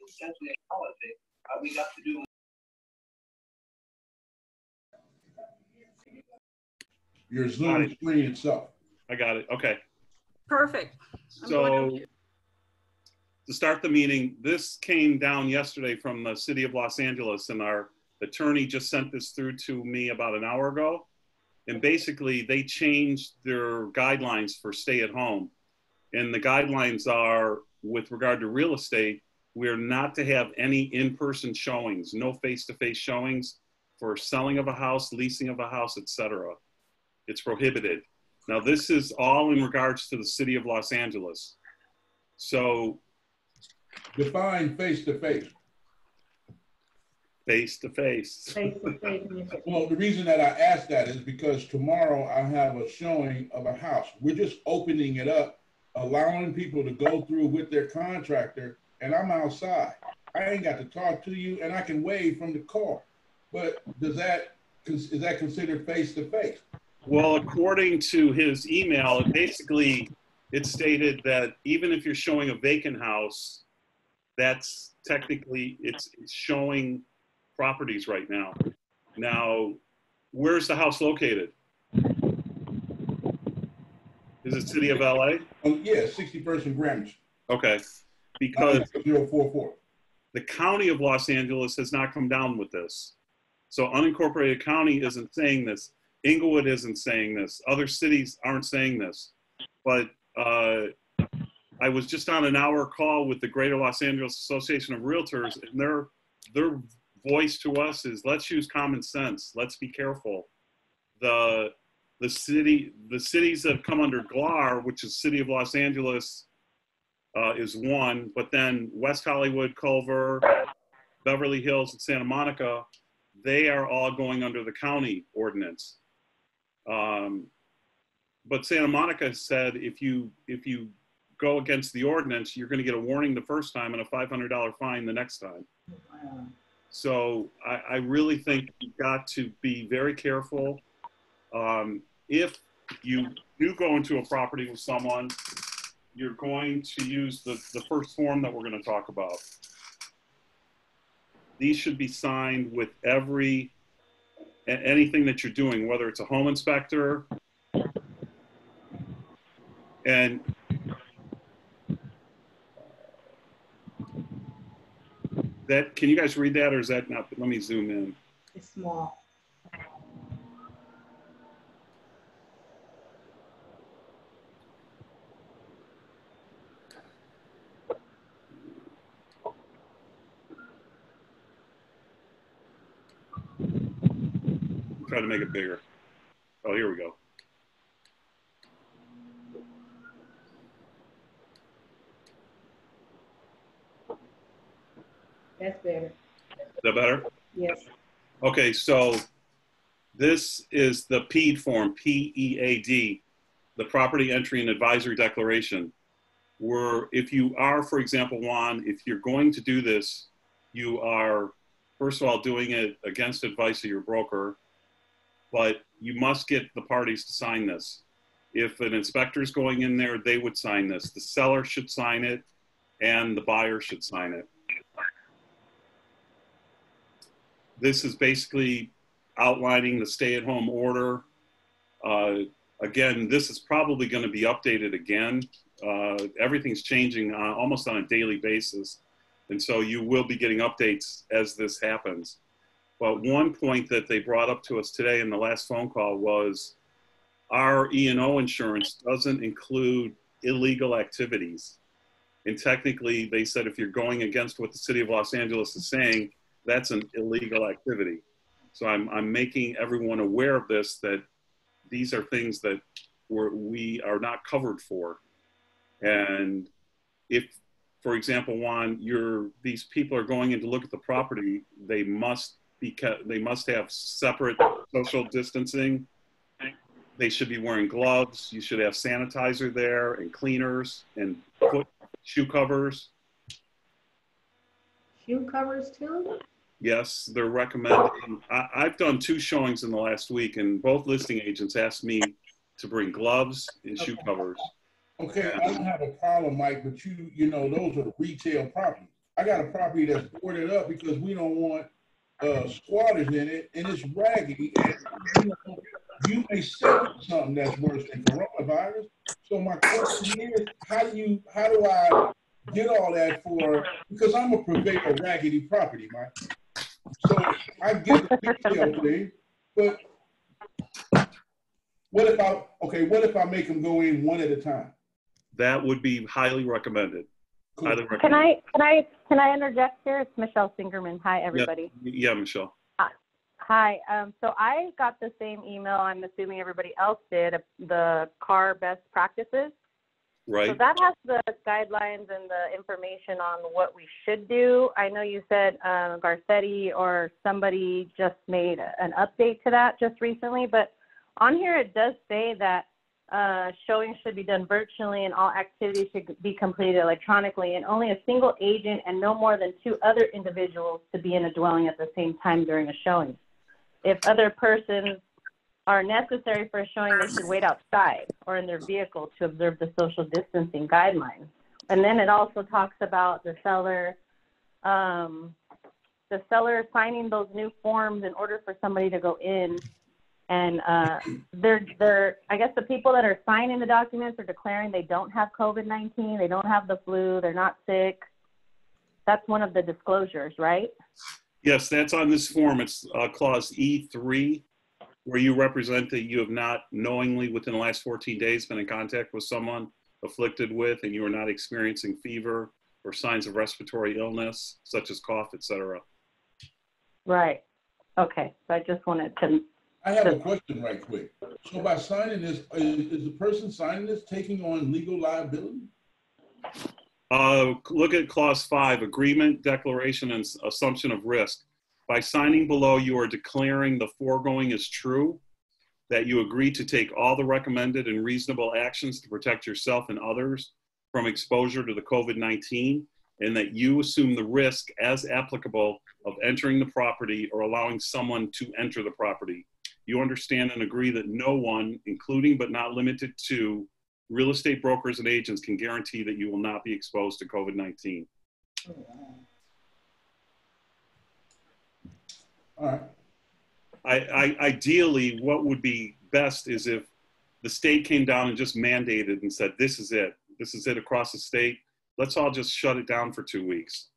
essentially a holiday. We got to do. Your Zoom screen itself. I got it. Okay. Perfect. So to start the meeting, this came down yesterday from the city of Los Angeles, and our attorney just sent this through to me about an hour ago. And basically they changed their guidelines for stay at home. And the guidelines are, with regard to real estate, we're not to have any in-person showings, no face-to-face showings for selling of a house, leasing of a house, etc. It's prohibited. Now, this is all in regards to the city of Los Angeles. So, define face-to-face. Face-to-face. Well, the reason that I asked that is because tomorrow I have a showing of a house. We're just opening it up, allowing people to go through with their contractor, and I'm outside. I ain't got to talk to you, and I can wave from the car. But is that considered face-to-face? Well, according to his email, it stated that even if you're showing a vacant house, that's technically, it's showing properties right now. Now, where's the house located? Is it city of LA? Yeah, 61st and Greenwich. Okay, because 044. The county of Los Angeles has not come down with this. So unincorporated county isn't saying this. Inglewood isn't saying this. Other cities aren't saying this. But I was just on an hour call with the Greater Los Angeles Association of Realtors, and their voice to us is, let's use common sense. Let's be careful. The cities that have come under GLAR, which is City of Los Angeles, is one, but then West Hollywood, Culver, Beverly Hills, and Santa Monica, they are all going under the county ordinance. But Santa Monica said if you go against the ordinance, you're going to get a warning the first time and a $500 fine the next time. Wow. So I really think you've got to be very careful. If you do go into a property with someone, you're going to use the first form that we're going to talk about. These should be signed with anything that you're doing, whether it's a home inspector. And that, can you guys read that, or is that not? Let me zoom in. It's small. Try to make it bigger. Oh, here we go. That's better. Is that better? Yes. Okay, so this is the PEAD form, P-E-A-D, the Property Entry and Advisory Declaration, where if you are, for example, Juan, if you're going to do this, you are, first of all, doing it against advice of your broker, but you must get the parties to sign this. If an inspector is going in there, they would sign this. The seller should sign it, and the buyer should sign it. This is basically outlining the stay-at-home order. Again, this is probably going to be updated again. Everything's changing almost on a daily basis. And so you will be getting updates as this happens. But one point that they brought up to us today in the last phone call was our E&O insurance doesn't include illegal activities. And technically, they said if you're going against what the city of Los Angeles is saying, that's an illegal activity. So I'm making everyone aware of this, that these are things that we are not covered for. And if, for example, Juan, these people are going in to look at the property, they must have separate social distancing. They should be wearing gloves. You should have sanitizer there and cleaners and shoe covers. Shoe covers too? Yes, they're recommending. I've done 2 showings in the last week, and both listing agents asked me to bring gloves and shoe covers. Okay, I don't have a problem, Mike, but you know, those are retail properties. I got a property that's boarded up because we don't want squatters in it, and it's raggedy. And you may sell something that's worse than coronavirus. So my question is, how do I get all that for? Because I'm a purveyor of raggedy property, Mike. So I get the detail thing, but what if I make them go in one at a time? That would be highly recommended. Cool. Highly recommended. Can I interject here? It's Michelle Singerman. Hi, everybody. Yeah, Michelle. Hi. So I got the same email. I'm assuming everybody else did. The CAR best practices. Right. So that has the guidelines and the information on what we should do. I know you said Garcetti or somebody just made an update to that just recently, but on here it does say that showing should be done virtually and all activities should be completed electronically, and only a single agent and no more than 2 other individuals to be in a dwelling at the same time during a showing. If other persons are necessary for a showing, they should wait outside or in their vehicle to observe the social distancing guidelines. And then it also talks about the seller signing those new forms in order for somebody to go in. And I guess the people that are signing the documents are declaring they don't have COVID-19, they don't have the flu, they're not sick. That's one of the disclosures, right? Yes, that's on this form. It's clause E3, where you represent that you have not knowingly within the last 14 days been in contact with someone afflicted with, and you are not experiencing fever or signs of respiratory illness, such as cough, etc. Right. Okay. So I just wanted to. I have a question right quick. So by signing this, is the person signing this taking on legal liability? Look at clause 5, agreement, declaration, and assumption of risk. By signing below, you are declaring the foregoing is true, that you agree to take all the recommended and reasonable actions to protect yourself and others from exposure to the COVID-19, and that you assume the risk as applicable of entering the property or allowing someone to enter the property. You understand and agree that no one, including but not limited to real estate brokers and agents, can guarantee that you will not be exposed to COVID-19. All right. Ideally, what would be best is if the state came down and just mandated and said, this is it across the state. Let's all just shut it down for 2 weeks.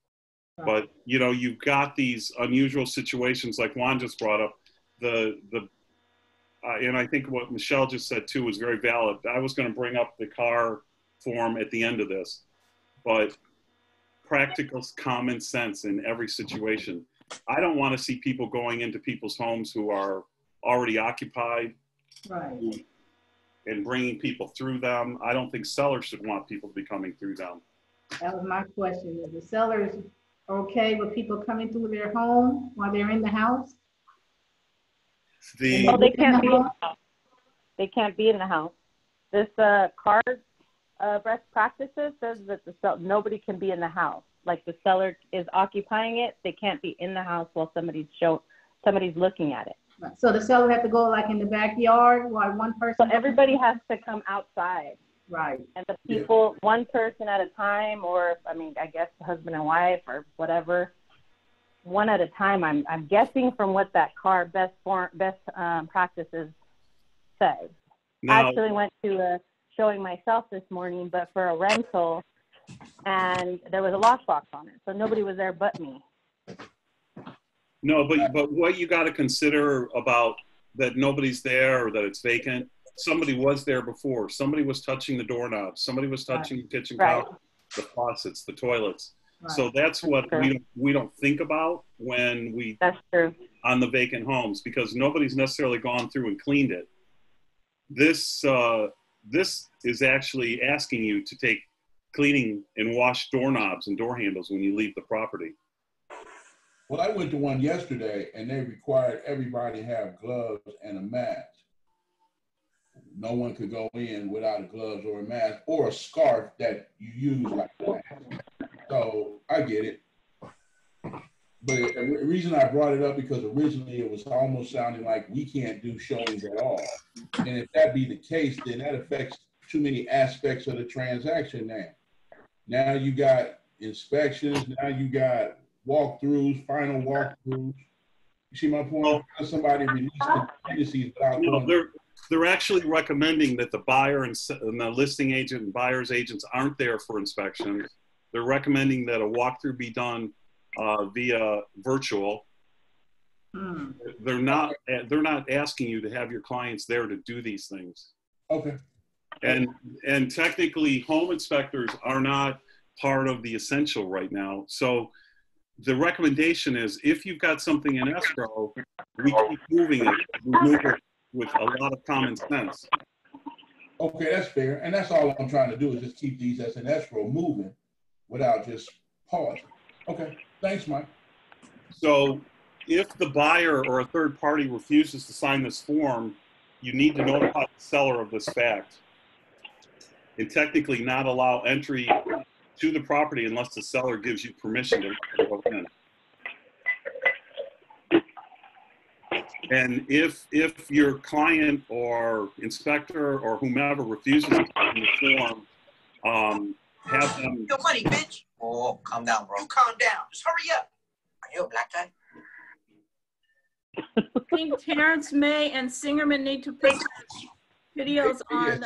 But, you know, you've got these unusual situations like Juan just brought up. And I think what Michelle just said too was very valid. I was going to bring up the CAR form at the end of this, but practical common sense in every situation. I don't want to see people going into people's homes who are already occupied, Right. and bringing people through them. I don't think sellers should want people to be coming through them. That was my question. Is the sellers okay with people coming through their home while they're in the house? Oh, they can't be. They can't be in the house. This CAR best practices says that nobody can be in the house. Like the seller is occupying it, they can't be in the house while somebody's looking at it. So the seller have to go like in the backyard while one person. So everybody has to come outside. Right. And the people, one person at a time, or I mean, I guess husband and wife or whatever, one at a time. I'm guessing from what that CAR best practices says. I actually went to a showing myself this morning, but for a rental, and there was a lockbox on it, so nobody was there but me. No, but what you got to consider about that nobody's there or that it's vacant. Somebody was there before. Somebody was touching the doorknobs. Somebody was touching the kitchen counter, the faucets, the toilets. Right. So that's what we don't think about when we on the vacant homes, because nobody's necessarily gone through and cleaned it. This is actually asking you to take cleaning and wash doorknobs and door handles when you leave the property. Well, I went to one yesterday and they required everybody to have gloves and a mask. No one could go in without gloves or a mask or a scarf that you use like a mask. So I get it. But the reason I brought it up because originally it was almost sounding like we can't do showings at all. And if that be the case, then that affects too many aspects of the transaction now. Now you got inspections. Now you got walkthroughs, final walkthroughs. You see my point? Well, Somebody released contingencies without no, going. they're actually recommending that the buyer and the listing agent and buyer's agents aren't there for inspections. They're recommending that a walkthrough be done via virtual. They're not asking you to have your clients there to do these things. Okay. And technically, home inspectors are not part of the essential right now. So the recommendation is, if you've got something in escrow, we keep moving it. We move it with a lot of common sense. Okay, that's fair. And that's all I'm trying to do is just keep these as an escrow moving without just pausing. Okay, thanks, Mike. So if the buyer or a third party refuses to sign this form, you need to notify the seller of this fact and technically not allow entry to the property unless the seller gives you permission to go in. And if your client or inspector or whomever refuses to sign the form, have them. Your money, bitch. Oh, calm down, bro. You calm down. Just hurry up. Are you a black guy? I think Terrence May and Singerman need to put videos on.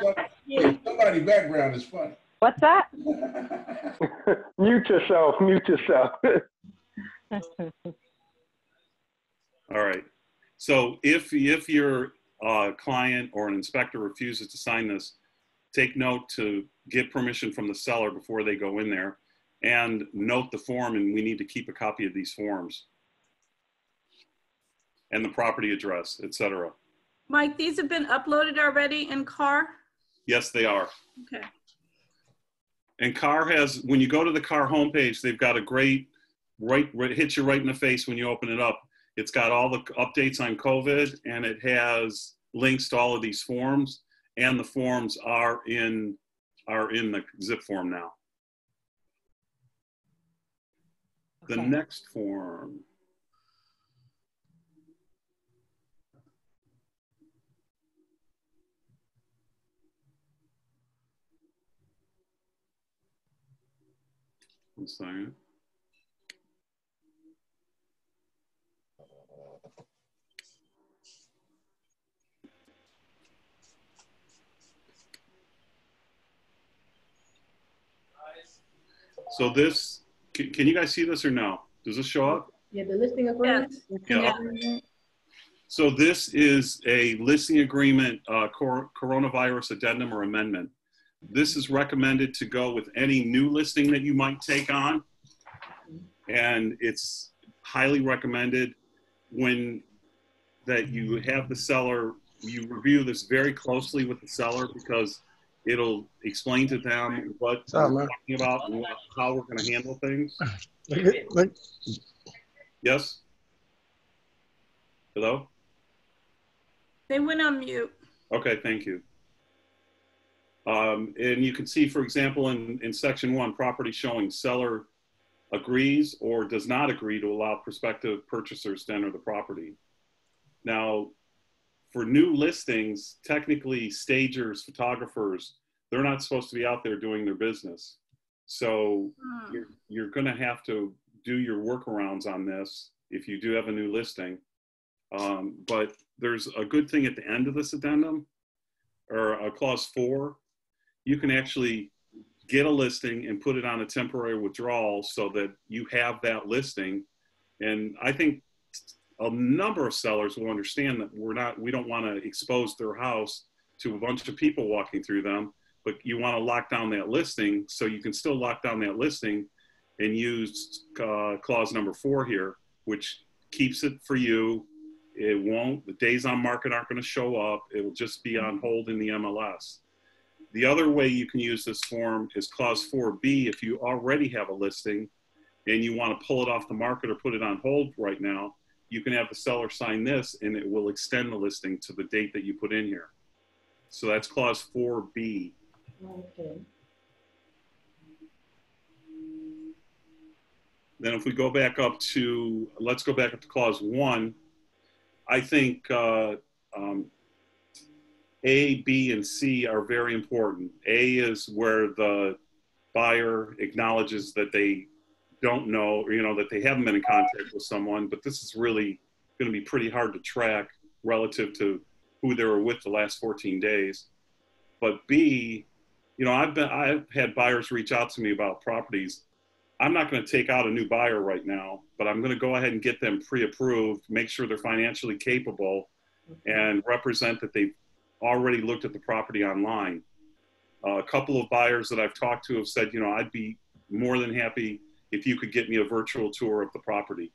Somebody's background is funny. What's that? Mute yourself. Mute yourself. All right. So if your client or an inspector refuses to sign this, take note to get permission from the seller before they go in there, and note the form, and we need to keep a copy of these forms and the property address, etc. Mike, these have been uploaded already in CAR? Yes, they are. Okay. And CAR has, when you go to the CAR homepage, they've got a great, hits you right in the face when you open it up. It's got all the updates on COVID, and it has links to all of these forms, and the forms are in the zip form now. The next form. One second. So this, can you guys see this or no? Does this show up? Yeah, the listing agreement. Yeah. So this is a listing agreement, coronavirus addendum or amendment. This is recommended to go with any new listing that you might take on. And it's highly recommended that you have the seller, you review this very closely with the seller, because it'll explain to them what we're talking about and how we're going to handle things. Yes? Hello? They went on mute. Okay, thank you. And you can see, for example, in section 1, property showing seller agrees or does not agree to allow prospective purchasers to enter the property. Now, for new listings, technically stagers, photographers, they're not supposed to be out there doing their business. So you're going to have to do your workarounds on this if you do have a new listing. But there's a good thing at the end of this addendum, or clause 4. You can actually get a listing and put it on a temporary withdrawal so that you have that listing. And I think a number of sellers will understand that we don't want to expose their house to a bunch of people walking through them, but you want to lock down that listing, so you can still lock down that listing and use clause number 4 here, which keeps it for you. It won't, the days on market aren't going to show up. It will just be on hold in the MLS. The other way you can use this form is clause 4B. If you already have a listing and you want to pull it off the market or put it on hold right now, you can have the seller sign this, and it will extend the listing to the date that you put in here. So that's clause 4B. Okay. Then if we go back up to, let's go back up to clause 1. I think A, B, and C are very important. A is where the buyer acknowledges that they don't know, or, you know, that they haven't been in contact with someone, but this is really going to be pretty hard to track relative to who they were with the last 14 days. But B, you know, I've had buyers reach out to me about properties. I'm not going to take out a new buyer right now, but I'm going to go ahead and get them pre-approved, make sure they're financially capable, and represent that they've already looked at the property online. A couple of buyers that I've talked to have said, you know, I'd be more than happy if you could get me a virtual tour of the property.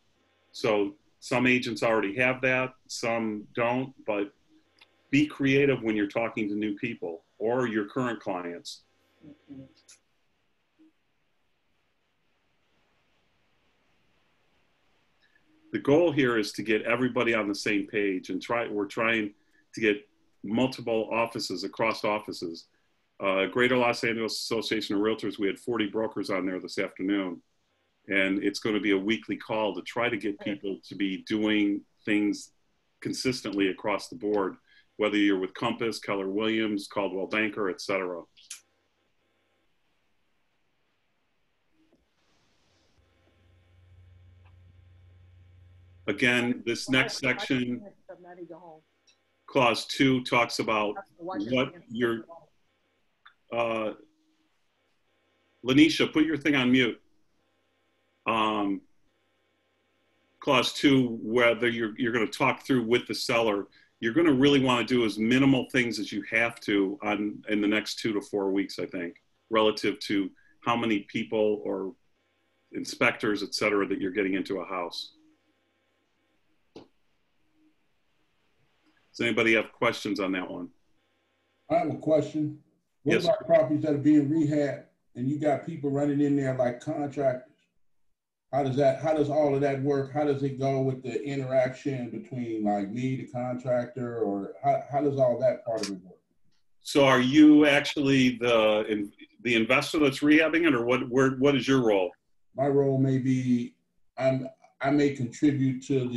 So some agents already have that, some don't, but be creative when you're talking to new people or your current clients. The goal here is to get everybody on the same page, and we're trying to get multiple offices across offices. Greater Los Angeles Association of Realtors, we had 40 brokers on there this afternoon, and it's going to be a weekly call to try to get people to be doing things consistently across the board, whether you're with Compass, Keller Williams, Coldwell Banker, et cetera. Again, this next section, Clause 2, talks about what your, Lanisha, put your thing on mute. Clause 2, whether you're going to talk through with the seller, you're going to really want to do as minimal things as you have to in the next 2 to 4 weeks, I think, relative to how many people or inspectors, et cetera, that you're getting into a house. Does anybody have questions on that one? I have a question. What Yes. about properties that are being rehabbed and you got people running in there like contractors? How does all of that work? How does it go with the interaction between like me, the contractor, or how does all that part of it work? So are you actually the investor that's rehabbing it, or what is your role? My role may be, I may contribute to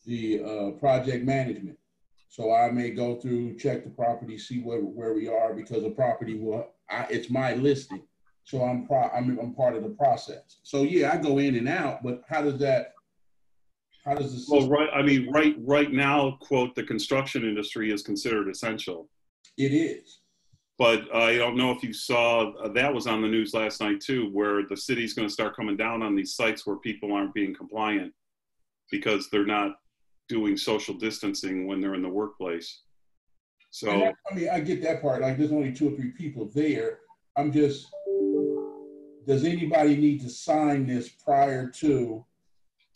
the project management. So I may go through, check the property, see where we are, because the property it's my listing. So I'm part of the process. So yeah, I go in and out, but how does the system? Well, right now, quote, the construction industry is considered essential. It is. But I don't know if you saw, that was on the news last night too, where the city's going to start coming down on these sites where people aren't being compliant because they're not doing social distancing when they're in the workplace. So I get that part. Like there's only 2 or 3 people there. Does anybody need to sign this prior to,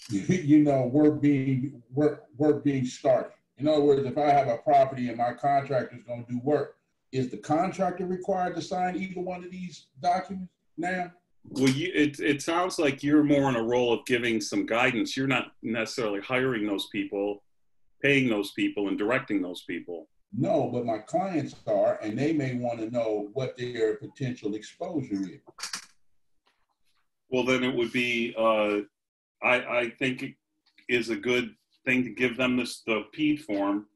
you know, work being started? In other words, if I have a property and my contractor is going to do work, is the contractor required to sign either one of these documents now? Well, it sounds like you're more in a role of giving some guidance. You're not necessarily hiring those people, paying those people, and directing those people. No, but my clients are, and they may want to know what their potential exposure is. Well, then it would be, I think it is a good thing to give them the PED form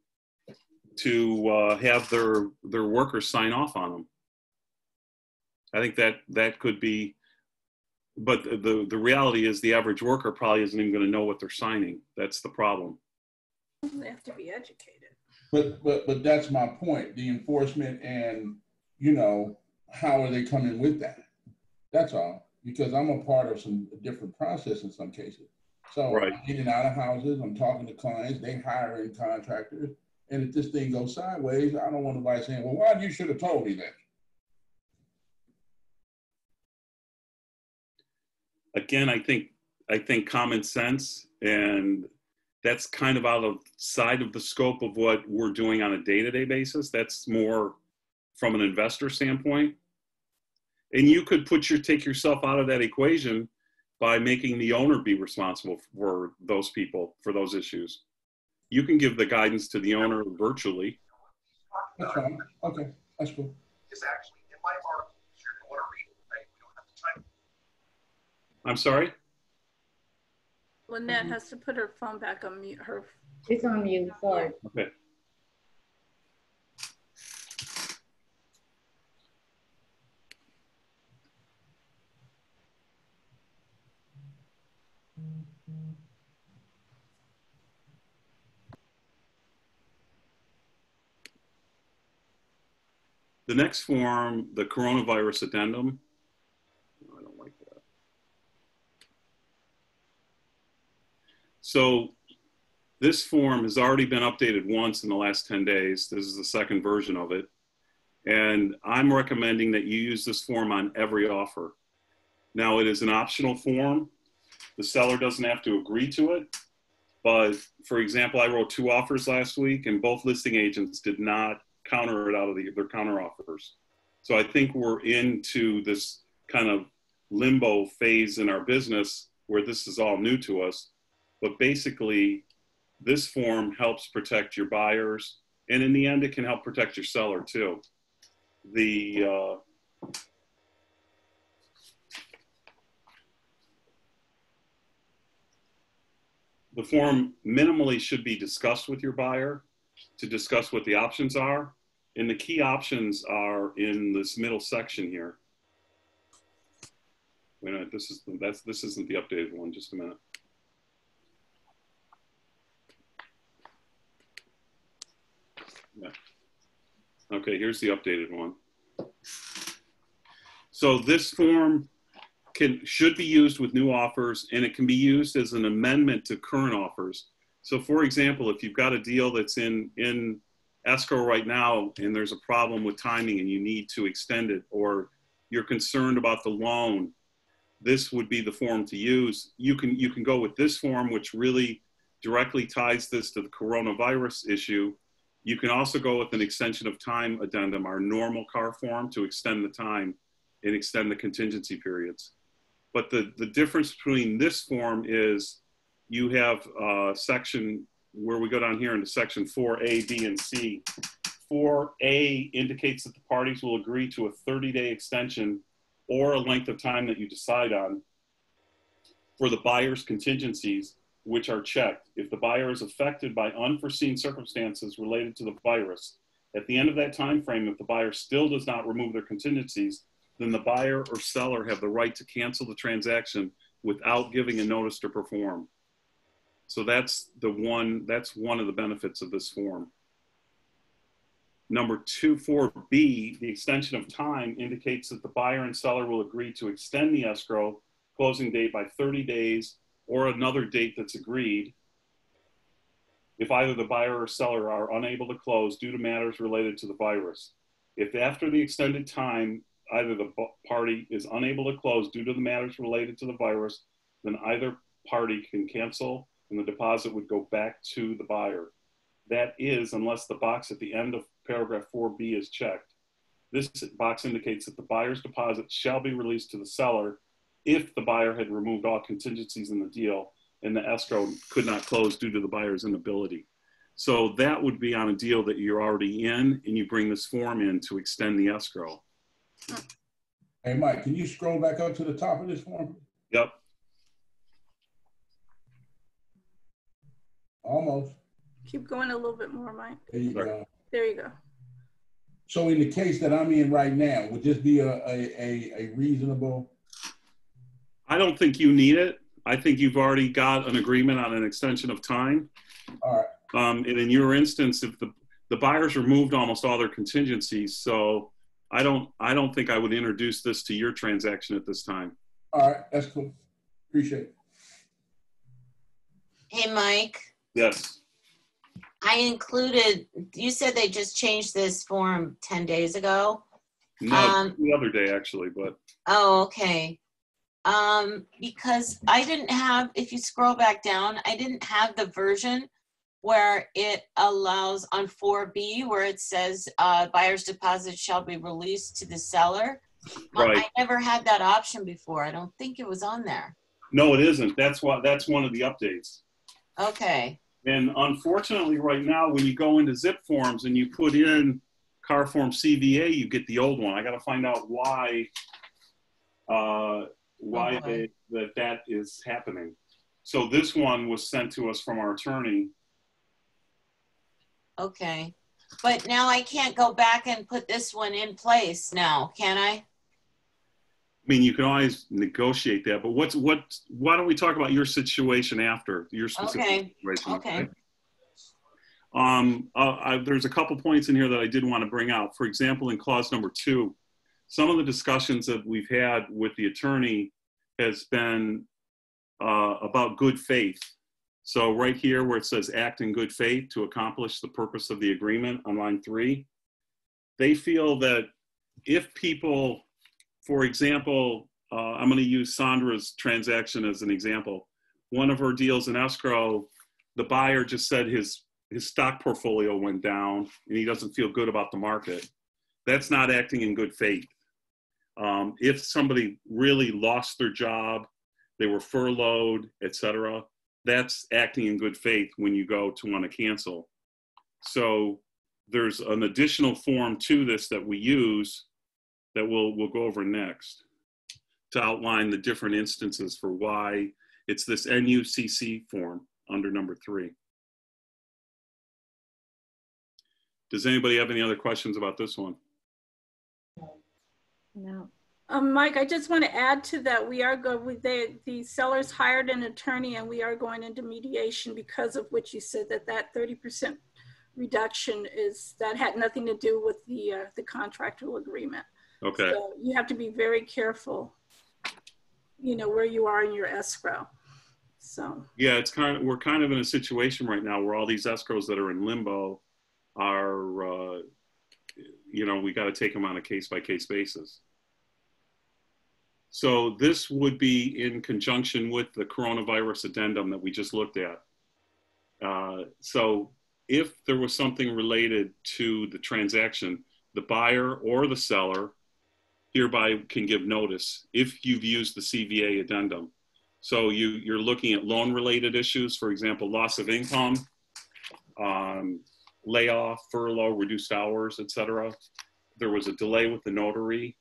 to have their workers sign off on them. I think that could be, but the reality is the average worker probably isn't even going to know what they're signing. That's the problem. They have to be educated. But that's my point. The enforcement and, you know, how are they coming with that? That's all. Because I'm a part of some different process in some cases. So right. I'm in and out of houses, I'm talking to clients, they hiring contractors. And if this thing goes sideways, I don't want nobody saying, well, why you should have told me that? Again, I think common sense, and that's kind of outside of the scope of what we're doing on a day-to-day basis. That's more from an investor standpoint. And you could take yourself out of that equation by making the owner be responsible for those people, for those issues. You can give the guidance to the owner virtually. That's fine. Okay, that's cool. Is actually in my article. If you're going to want to read it, right? We don't have to type. I'm sorry? Lynette has to put her phone back on mute. It's on mute, sorry. Okay. The next form, the coronavirus addendum. I don't like that. So this form has already been updated once in the last 10 days. This is the second version of it. And I'm recommending that you use this form on every offer. Now, it is an optional form. The seller doesn't have to agree to it. But for example, I wrote 2 offers last week and both listing agents did not counter it out of their counter offers. So I think we're into this kind of limbo phase in our business where this is all new to us. But basically, this form helps protect your buyers. And in the end, it can help protect your seller too. The form minimally should be discussed with your buyer to discuss what the options are. And the key options are in this middle section here. Wait a minute, this isn't the updated one, just a minute. Yeah. Okay, here's the updated one. So this form should be used with new offers, and it can be used as an amendment to current offers. So for example, if you've got a deal that's in escrow right now and there's a problem with timing and you need to extend it, or you're concerned about the loan, this would be the form to use. You can go with this form, which really directly ties this to the coronavirus issue. You can also go with an extension of time addendum, our normal CAR form, to extend the time and extend the contingency periods. But the difference between this form is you have a section where we go down here into section 4A, B, and C. 4A indicates that the parties will agree to a 30-day extension or a length of time that you decide on for the buyer's contingencies, which are checked. If the buyer is affected by unforeseen circumstances related to the virus, at the end of that time frame, if the buyer still does not remove their contingencies, then the buyer or seller have the right to cancel the transaction without giving a notice to perform. So that's one of the benefits of this form. Number 4B, the extension of time indicates that the buyer and seller will agree to extend the escrow closing date by 30 days or another date that's agreed if either the buyer or seller are unable to close due to matters related to the virus. If after the extended time, either the party is unable to close due to the matters related to the virus, then either party can cancel and the deposit would go back to the buyer. That is, unless the box at the end of paragraph 4B is checked. This box indicates that the buyer's deposit shall be released to the seller if the buyer had removed all contingencies in the deal and the escrow could not close due to the buyer's inability. So that would be on a deal that you're already in and you bring this form in to extend the escrow. Hey, Mike, can you scroll back up to the top of this form? Yep. Almost. Keep going a little bit more, Mike. There you go. There you go. So in the case that I'm in right now, would this be a reasonable? I don't think you need it. I think you've already got an agreement on an extension of time. All right. And in your instance, if the buyers removed almost all their contingencies, so I don't think I would introduce this to your transaction at this time. All right, that's cool. Appreciate it. Hey, Mike. Yes. I included, you said they just changed this form 10 days ago? No, the other day actually, but. Oh, okay. Because I didn't have, if you scroll back down, I didn't have the version where it allows on 4B where it says buyer's deposit shall be released to the seller. Right. I never had that option before. I don't think it was on there. No, it isn't. That's one of the updates. Okay. And unfortunately right now, when you go into zip forms and you put in car form CVA, you get the old one. I got to find out why that is happening. So this one was sent to us from our attorney. Okay. But now I can't go back and put this one in place now, can I? mean, you can always negotiate that, but why don't we talk about your situation after your specific situation? Okay. There's a couple points in here that I did want to bring out. For example, in clause number 2, some of the discussions that we've had with the attorney has been about good faith. So right here where it says act in good faith to accomplish the purpose of the agreement on line 3, they feel that if people, for example, I'm going to use Sandra's transaction as an example. One of her deals in escrow, the buyer just said his stock portfolio went down and he doesn't feel good about the market. That's not acting in good faith. If somebody really lost their job, they were furloughed, etc., that's acting in good faith when you go to want to cancel. So there's an additional form to this that we use that we'll go over next to outline the different instances for why it's this NUCC form under number 3. Does anybody have any other questions about this one? No. Mike, I just want to add to that. We are going, the sellers hired an attorney and we are going into mediation because of what you said, that 30% reduction that had nothing to do with the contractual agreement. Okay. So you have to be very careful, where you are in your escrow. So. Yeah, we're kind of in a situation right now where all these escrows that are in limbo are, we got to take them on a case-by-case basis. So this would be in conjunction with the coronavirus addendum that we just looked at. So if there was something related to the transaction, the buyer or the seller hereby can give notice if you've used the CVA addendum. So you're looking at loan-related issues, for example, loss of income, layoff, furlough, reduced hours, etc. There was a delay with the notary,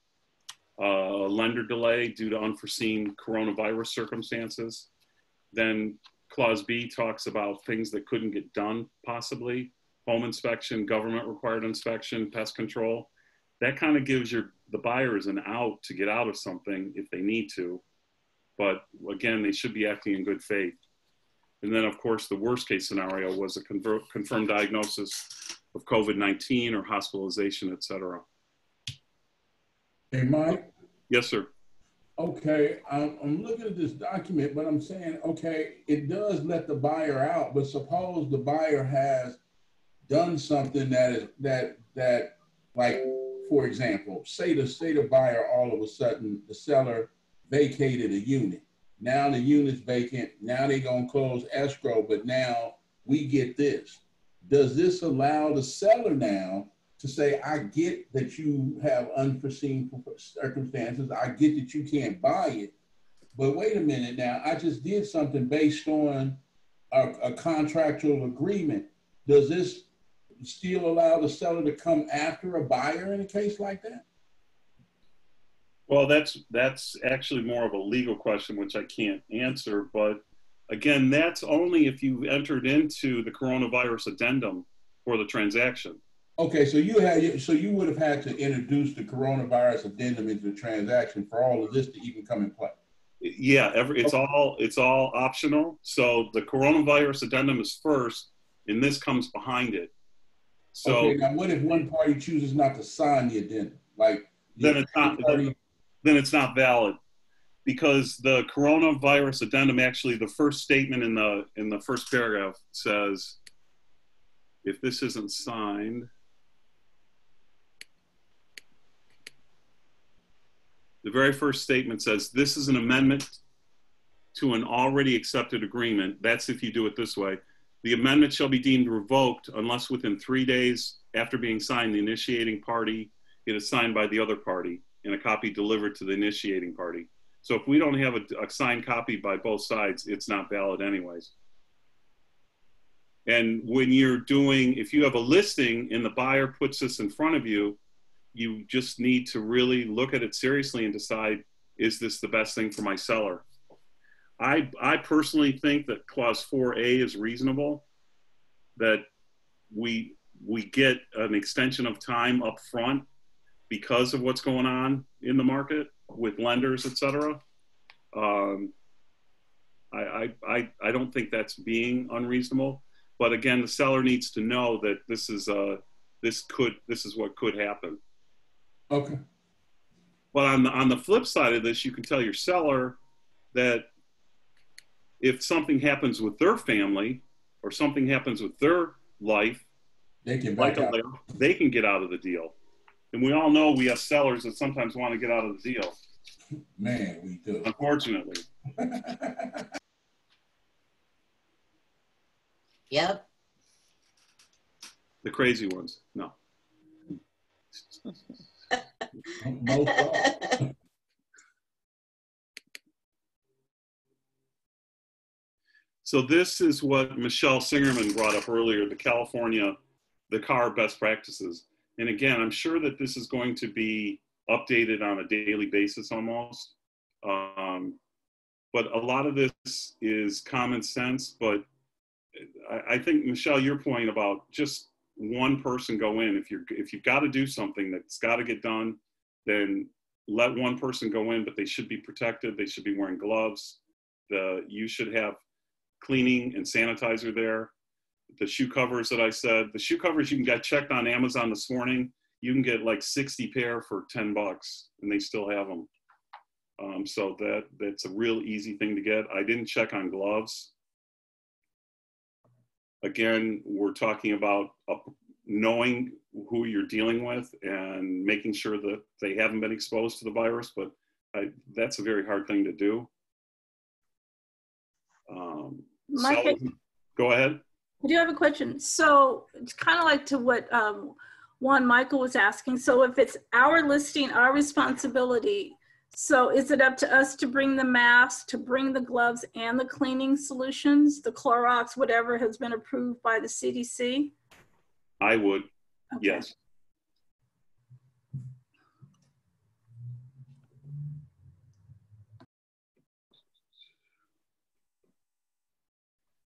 lender delay due to unforeseen coronavirus circumstances. Then clause B talks about things that couldn't get done, possibly home inspection, government required inspection, pest control. That kind of gives the buyers an out to get out of something if they need to. But again, they should be acting in good faith. And then of course, the worst case scenario was a confirmed diagnosis of COVID-19 or hospitalization, etc. Hey, Mike. Yes, sir. Okay, I'm looking at this document, but I'm saying, okay, it does let the buyer out, but suppose the buyer has done something that like, for example, say the buyer all of a sudden, the seller vacated a unit. Now the unit's vacant. Now they're going to close escrow, but now we get this. Does this allow the seller now to say, I get that you have unforeseen circumstances. I get that you can't buy it, but wait a minute now, I just did something based on a contractual agreement. Does this still allow the seller to come after a buyer in a case like that? Well, that's actually more of a legal question, which I can't answer. But again, that's only if you entered into the coronavirus addendum for the transaction. Okay, so you would have had to introduce the coronavirus addendum into the transaction for all of this to even come in play. Yeah, it's all optional. So the coronavirus addendum is first, and this comes behind it. So okay, now what if one party chooses not to sign the addendum? Then it's not valid, because the coronavirus addendum, actually the first statement in the first paragraph says, if this isn't signed, the very first statement says, this is an amendment to an already accepted agreement. That's if you do it this way. The amendment shall be deemed revoked unless within 3 days after being signed, the initiating party, it is signed by the other party and a copy delivered to the initiating party. So if we don't have a signed copy by both sides, it's not valid anyways. And when if you have a listing and the buyer puts this in front of you, you just need to really look at it seriously and decide, is this the best thing for my seller? I personally think that clause 4A is reasonable, that we get an extension of time up front because of what's going on in the market. with lenders, et cetera. I don't think that's being unreasonable, but again, the seller needs to know that this is what could happen. Okay. But on the flip side of this, you can tell your seller that if something happens with their family or something happens with their life, they can back out. They can get out of the deal. And we all know we have sellers that sometimes want to get out of the deal. Man, we do. Unfortunately. Yep. The crazy ones. No. Most are. So this is what Michelle Singerman brought up earlier, the car best practices. And again, I'm sure that this is going to be updated on a daily basis almost. But a lot of this is common sense, but I think, Michelle, your point about just one person go in, if you've got to do something that's got to get done, then let one person go in, but they should be protected. They should be wearing gloves. You should have cleaning and sanitizer there. The shoe covers that I said, the shoe covers you can get checked on Amazon this morning. You can get like 60 pair for $10 and they still have them. So that's a real easy thing to get. I didn't check on gloves. Again, we're talking about knowing who you're dealing with and making sure that they haven't been exposed to the virus, but that's a very hard thing to do. Go ahead. I do have a question. So it's kind of like to what Juan Michael was asking. So if it's our listing, our responsibility, so is it up to us to bring the masks, to bring the gloves and the cleaning solutions, the Clorox, whatever has been approved by the CDC? I would, okay. Yes.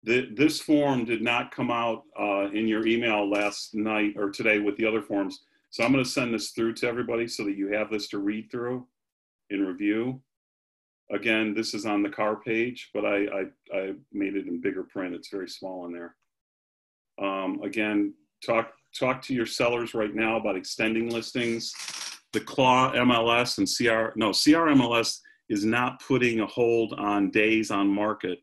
This form did not come out in your email last night or today with the other forms. So I'm going to send this through to everybody so that you have this to read through and review. Again, this is on the car page, but I made it in bigger print. It's very small in there. Again, talk to your sellers right now about extending listings. The CLAW MLS and CR MLS is not putting a hold on days on market.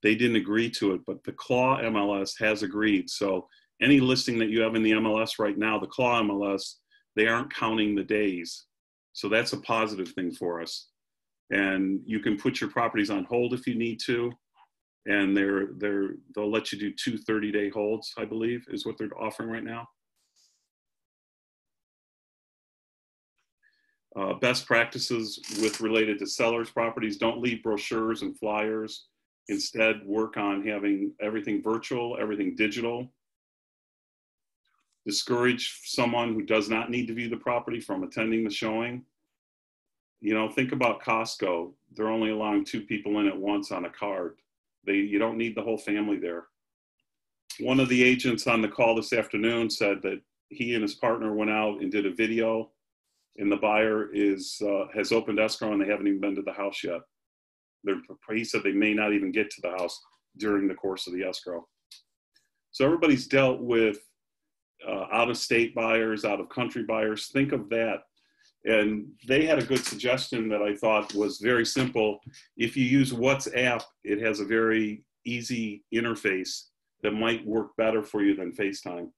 They didn't agree to it, but the CLAW MLS has agreed. So any listing that you have in the MLS right now, the CLAW MLS, they aren't counting the days. So that's a positive thing for us. And you can put your properties on hold if you need to. And they'll let you do 2 30-day holds, I believe, is what they're offering right now. Best practices related to sellers' properties: don't leave brochures and flyers. Instead, work on having everything virtual, everything digital. Discourage someone who does not need to view the property from attending the showing. You know, think about Costco. They're only allowing 2 people in at once on a card. You don't need the whole family there. One of the agents on the call this afternoon said that he and his partner went out and did a video, and the buyer has opened escrow and they haven't even been to the house yet. He said they may not even get to the house during the course of the escrow. So everybody's dealt with out-of-state buyers, out-of-country buyers. Think of that. And they had a good suggestion that I thought was very simple. If you use WhatsApp, it has a very easy interface that might work better for you than FaceTime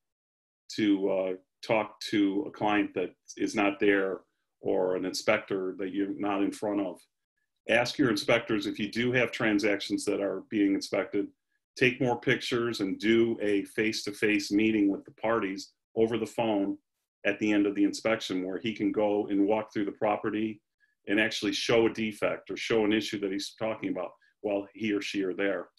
to talk to a client that is not there or an inspector that you're not in front of. Ask your inspectors if you do have transactions that are being inspected, take more pictures and do a face-to-face meeting with the parties over the phone at the end of the inspection, where he can go and walk through the property and actually show a defect or show an issue that he's talking about while he or she are there.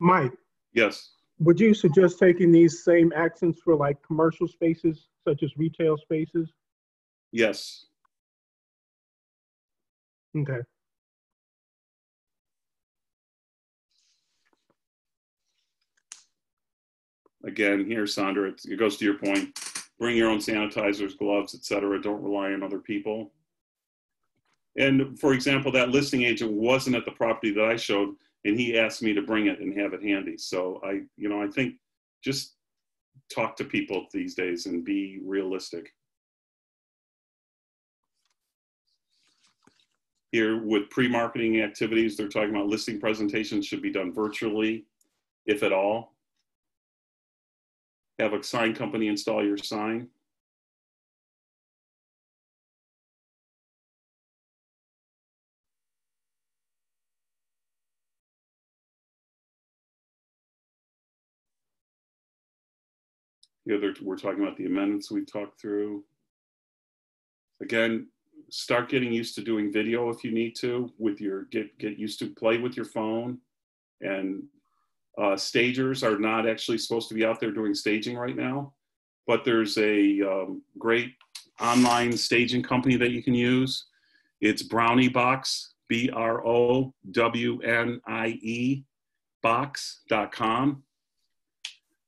Mike. Yes. Would you suggest taking these same actions for like commercial spaces, such as retail spaces? Yes. Okay. Again, here, Sandra, it goes to your point. Bring your own sanitizers, gloves, etc. Don't rely on other people. And for example, that listing agent wasn't at the property that I showed, and he asked me to bring it and have it handy. So I think just talk to people these days and be realistic. Here with pre-marketing activities, they're talking about listing presentations should be done virtually, if at all. Have a sign company install your sign. We're talking about the amendments we talked through. Again, start getting used to doing video if you need to. With your get used to play with your phone. And stagers are not actually supposed to be out there doing staging right now, but there's a great online staging company that you can use. It's Brownie Box, BROWNIE box.com.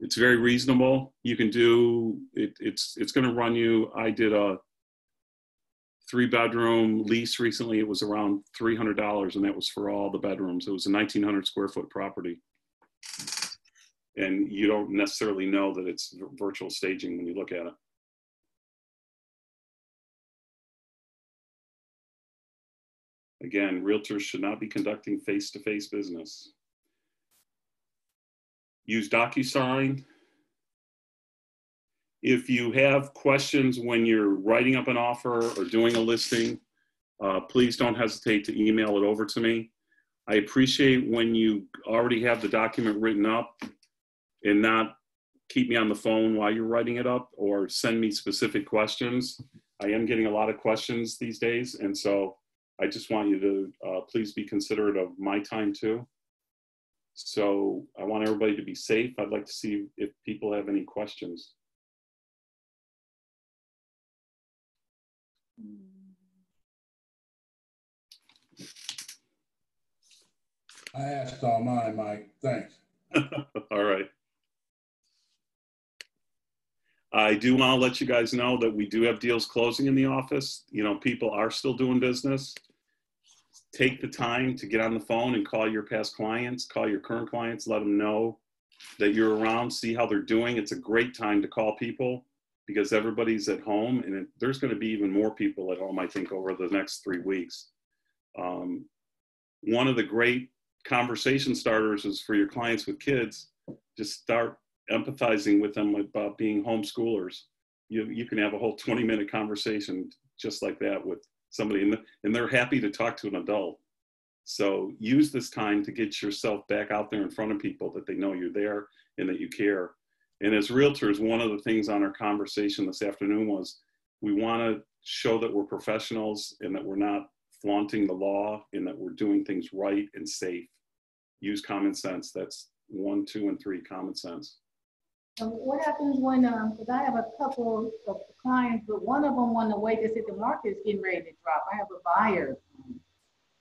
It's very reasonable. You can do it. It's going to run you. I did a 3-bedroom lease recently. It was around $300, and that was for all the bedrooms. It was a 1,900 square foot property, and you don't necessarily know that it's virtual staging when you look at it. Again, realtors should not be conducting face-to-face business. Use DocuSign. If you have questions when you're writing up an offer or doing a listing, please don't hesitate to email it over to me. I appreciate when you already have the document written up and not keep me on the phone while you're writing it up, or send me specific questions. I am getting a lot of questions these days, and so I just want you to please be considerate of my time too. So I want everybody to be safe. I'd like to see if people have any questions. I asked all mine, Mike. Thanks. All right. I do want to let you guys know that we do have deals closing in the office. You know, people are still doing business. Take the time to get on the phone and call your past clients, call your current clients, let them know that you're around, see how they're doing. It's a great time to call people because everybody's at home, and there's going to be even more people at home, I think, over the next 3 weeks. One of the great conversation starters is for your clients with kids. Just start empathizing with them about being homeschoolers. You can have a whole 20-minute conversation just like that with somebody, and they're happy to talk to an adult. So use this time to get yourself back out there in front of people, that they know you're there and that you care. And as realtors, one of the things on our conversation this afternoon was we want to show that we're professionals and that we're not flaunting the law, and that we're doing things right and safe. Use common sense. That's 1, 2, and 3, common sense. What happens when, because I have a couple of clients, but one of them on the way, they said the market is getting ready to drop. I have a buyer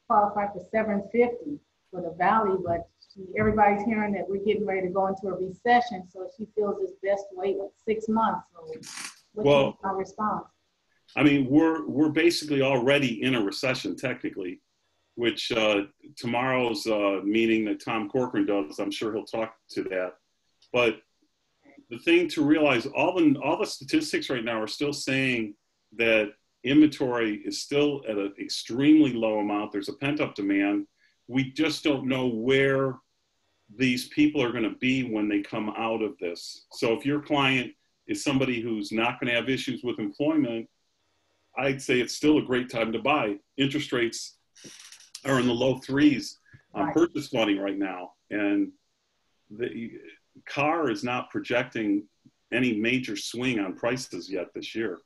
qualified for 750 for the Valley, but everybody's hearing that we're getting ready to go into a recession, so she feels it's best to wait 6 months. So what's my response? I mean, we're basically already in a recession technically, which tomorrow's meeting that Tom Corcoran does, I'm sure he'll talk to that. But the thing to realize, all the statistics right now are still saying that inventory is still at an extremely low amount. There's a pent-up demand. We just don't know where these people are going to be when they come out of this. So if your client is somebody who's not going to have issues with employment, I'd say it's still a great time to buy. Interest rates are in the low 3s on purchase money right now. And the CAR is not projecting any major swing on prices yet this year.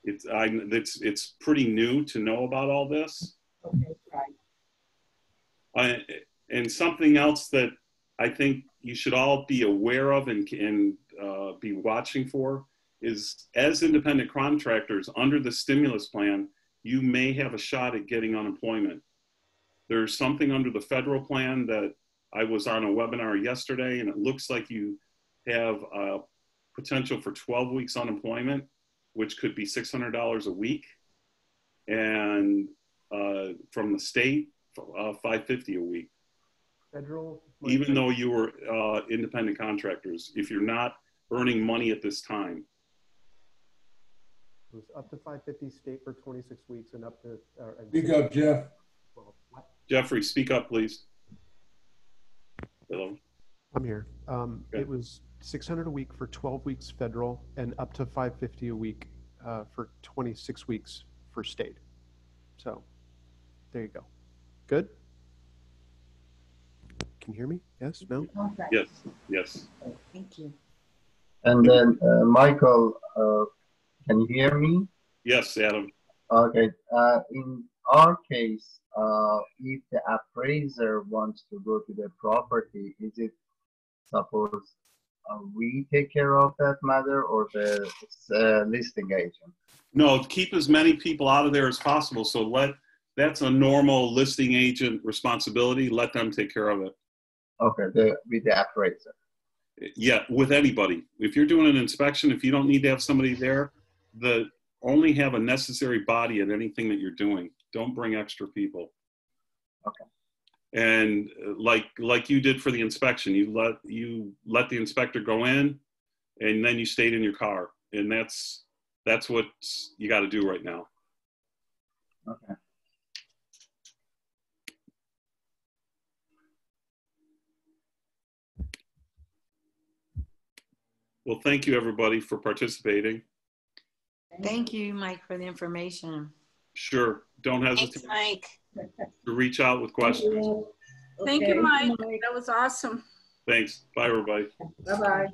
It's pretty new to know about all this. Okay, right. And something else that I think you should all be aware of and be watching for is, as independent contractors under the stimulus plan, you may have a shot at getting unemployment. There's something under the federal plan that I was on a webinar yesterday, and it looks like you have potential for 12 weeks unemployment, which could be $600 a week. And from the state, $550 a week. Federal, even though you were independent contractors, if you're not earning money at this time. It was up to 550 state for 26 weeks and up to. Speak up, Jeff. What? Jeffrey, speak up, please. Hello. I'm here. Okay. It was 600 a week for 12 weeks federal and up to 550 a week for 26 weeks for state. So there you go. Good? Can you hear me? Yes? No? Yes. Yes. Thank you. And then, Michael, can you hear me? Yes, Adam. Okay. In our case, if the appraiser wants to go to the property, is it suppose we take care of that matter or the listing agent? No, keep as many people out of there as possible. So that's a normal listing agent responsibility. Let them take care of it. Okay, with the appraiser. Yeah, with anybody. If you're doing an inspection, if you don't need to have somebody there, only have a necessary body at anything that you're doing. Don't bring extra people. Okay. And like you did for the inspection, you let the inspector go in, and then you stayed in your car, and that's what you got to do right now. Okay. Well, thank you everybody for participating. Thank you, Mike, for the information. Sure. Don't hesitate Thanks, Mike. to reach out with questions. Thank you, Mike. That was awesome. Thanks. Bye, everybody. Bye-bye.